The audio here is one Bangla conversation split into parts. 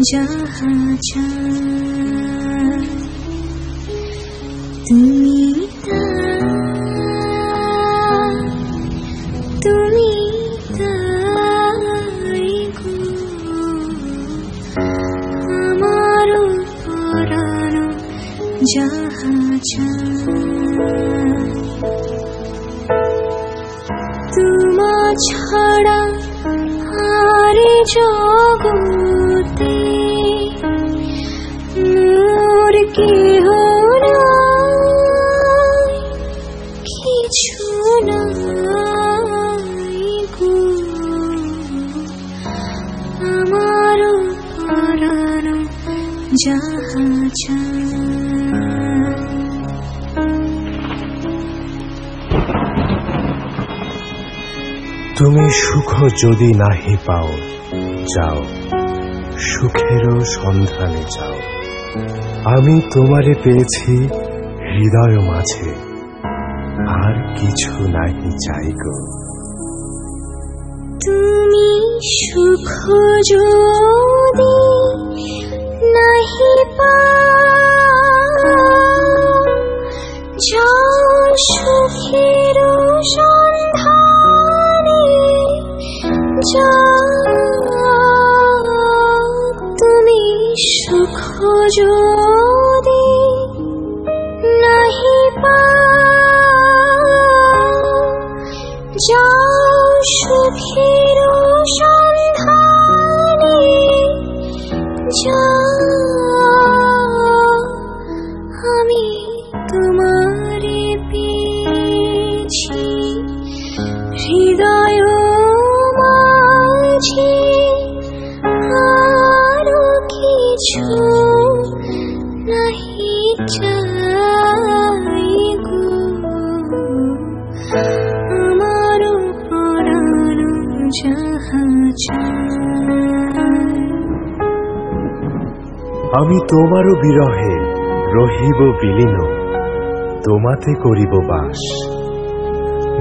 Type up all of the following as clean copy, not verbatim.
যাহা চাই তুমি তুমি তাই গো আমার পরাণ যাহা চাই তোমা ছাড়া আর জগতে মোর কেহ নাই কিছু নাই গো আমার পরাণ যাহা চাই তুমি সুখ যদি নাহি পাও যাও সুখেরও সন্ধানে যাও আমি তোমারে পেয়েছি হৃদয় মাঝে আর কিছু নাহি চাই গো তুমি সুখ যদি নাহি পাও যাও সুখের সন্ধানে যাও তুমি সুখ যদি নাহি পাও যাও সুখের সন্ধানে যাও আমি তোমারে পেয়েছি হৃদয় মাঝে আরো কিছু নাহি চাই গো আমার পরাণ যাহা চাই আমি তোমারও বিরহে রহিব বিলীন তোমাতে করিব বাস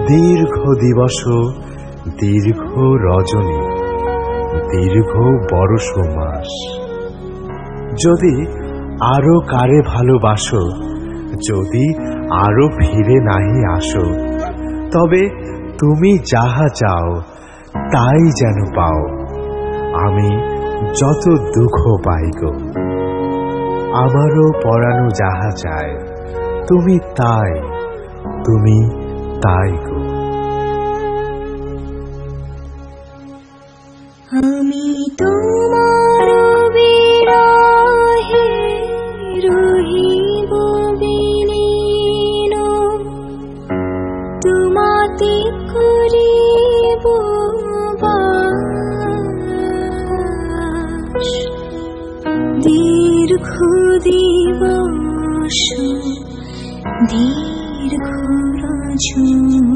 দীর্ঘ দিবস দীর্ঘ রজনী দীর্ঘ বরষ মাস যদি আরো কারে ভালোবাসো যদি আরো ফিরে নাহি আসো তবে তুমি যাহা চাও তাই যেন পাও আমি যত দুঃখ পাই গো আমারও পরানো যাহা চায় তুমি তাই গো আমি তোমার বিরহে রহিব বিলীন তোমাতে করিব বাস দীর্ঘ দিবস দীর্ঘ রজনী